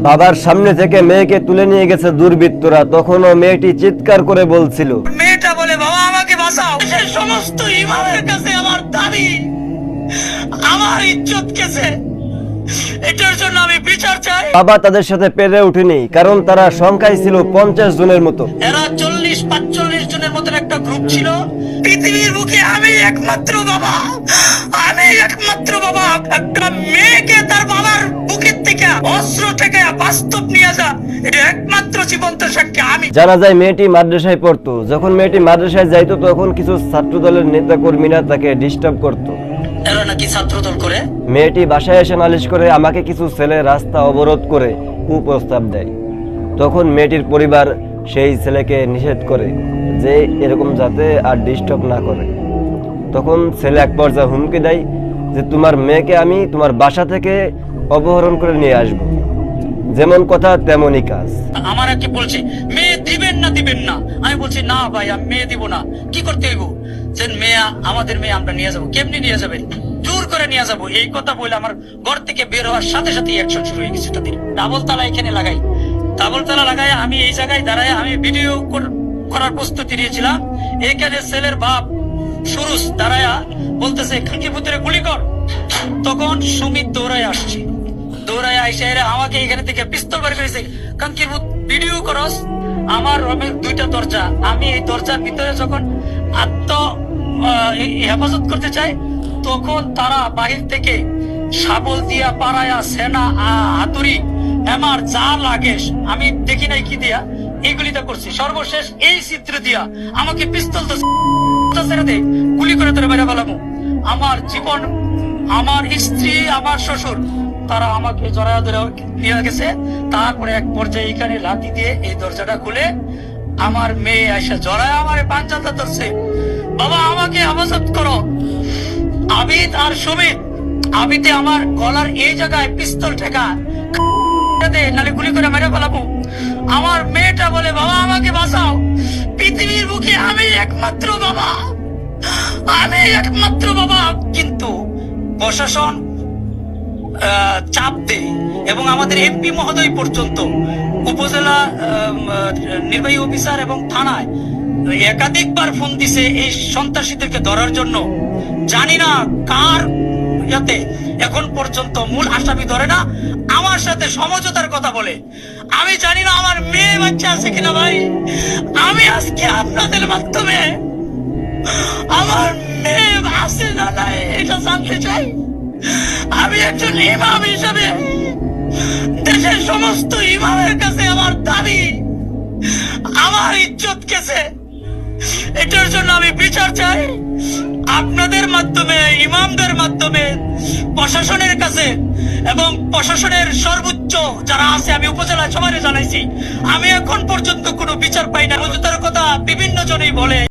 বাবার সামনে থেকে মেয়েকে তুলে নিয়ে গেছে দুর্বৃত্তরা। তখনও মেয়েটি চিৎকার করে বলছিল, মেয়েটা বলে, বাবা আমাকে বাঁচাও। সমস্ত ইমামের কাছে আমার দাবি, আমার ইজ্জত গেছে, এটার জন্য আমি বিচার চাই। বাবা তাদের সাথে পেরে উঠেনি, কারণ তারা সংখ্যায় ছিল 50 জনের মতো। এরা 40-45 জনের মতো একটা গ্রুপ ছিল। পৃথিবীর বুকে আমি একমাত্র বাবা, আমি একমাত্র বাবা। একটা মেয়েকে তার বাবার বুকের থেকে অস্ত্র থেকে বাস্তব নিয়ে যা, এটা একমাত্র জীবন্ত সাক্ষী আমি। জানা যায় মেয়েটি মাদ্রাসায় পড়তো। যখন মেয়েটি মাদ্রাসায় যাইতো তখন কিছু ছাত্র দলের নেতা কর্মীরা তাকে ডিস্টার্ব করতো। এরা নাকি ছাত্রদল করে। মেয়েটি বাসায় এসে নালিশ করে আমাকে কিছু ছেলে রাস্তা অবরোধ করে কুপ্রস্তাব দেয়। তখন মেয়েটির পরিবার সেই ছেলেকে নিষেধ করে যে এরকম যাতে আর ডিস্টার্ব না করে। তখন ছেলে এক পর্যায়ে হুমকি দেয় যে তোমার মেয়েকে আমি তোমার বাসা থেকে অপহরণ করে নিয়ে আসব। যেমন কথা তেমনই কাজ। আমার কি বলছে, মেয়ে দিবেন না। আমি বলছি না ভাই, আমি মেয়ে দিব না। কি করতে হইব? যে মেয়ে, আমাদের মেয়ে আমরা নিয়ে যাবো। কেমনি নিয়ে যাবেন? জোর করে নিয়ে যাবো। এই কথা বলে আমার ঘর থেকে বের হওয়ার সাথে সাথে অ্যাকশন শুরু হয়ে গেছে। তাদের ডাবল তালা এখানে লাগাই, ডাবল তালা লাগাই আমি এই জায়গায় দাঁড়ায় আমি ভিডিও করার প্রস্তুতি নিয়েছিলাম। এখানে ছেলের বাপ সুরুজ দাঁড়ায়া বলতেছে খাঙ্কির ভিতরে গুলি কর। তখন সুমিত দৌড়ায় আসছে, দৌড়ায় আইসা আমাকে এখানে থেকে পিস্তল বের করেছে। কাঙ্কির ভিডিও করস। আমার রুমের 2টা দরজা, আমি এই দরজার ভিতরে যখন হেফাজত করতে চাই তখন তারা বাহির থেকে শাবল দিয়া, পাড়ায়া, সেনা, হাতুড়ি, আমার যা লাগে আমি দেখি নাই কি দিয়া এইগুলিটা করছি। সর্বশেষ এই চিত্র দিয়া আমাকে পিস্তল ছেড়ে গুলি করে তোরে মেরে ফেলামু। আমার জীবন, আমার স্ত্রী, আমার শ্বশুর, তারা আমাকে জড়ায় ধরে নিয়ে গেছে। তারপরে এক পর্যায়ে এখানে লাঠি দিয়ে এই দরজাটা খুলে আমার মেয়ে এসে জড়ায় আমার পাঞ্জাটা ধরছে। বাবা আমাকে হেফাজত করো। আবিদ আর সুমিত, আবিদে আমার গলার এই জায়গায় পিস্তল ঠেকা নালে গুলি করে মেরে ফেলাবো। আমার মেয়েটা বলে, বাবা আমাকে বাঁচাও। পৃথিবীর বুকে আমি একমাত্র বাবা, আমি একমাত্র বাবা। কিন্তু প্রশাসন চাপ দেয় এবং আমাদের এমপি মহোদয় পর্যন্ত, উপজেলা নির্বাহী অফিসার এবং থানায় একাধিকবার ফোন দিছে এই সন্ত্রাসীদেরকে ধরার জন্য। জানি না কার ইয়াতে এখন পর্যন্ত মূল আসামি ধরে না, আমার সাথে সমঝোতার কথা বলে। আমি জানি না আমার মেয়ে বাচ্চা আছে কিনা ভাই। আমি আজকে আপনাদের মাধ্যমে আমার মেয়ে আছে না নাই এটা জানতে চাই। আমি একজন ইমাম হিসাবে দেশের সমস্ত ইমামের কাছে আমার দাবি, আমার ইজ্জত গেছে, এটার জন্য আমি বিচার চাই। আপনাদের মাধ্যমে, ইমামদের মাধ্যমে প্রশাসনের কাছে এবং প্রশাসনের সর্বোচ্চ যারা আছে, আমি উপজেলা সবাই জানাইছি। আমি এখন পর্যন্ত কোনো বিচার পাই না। কথা বিভিন্ন জনেই বলে।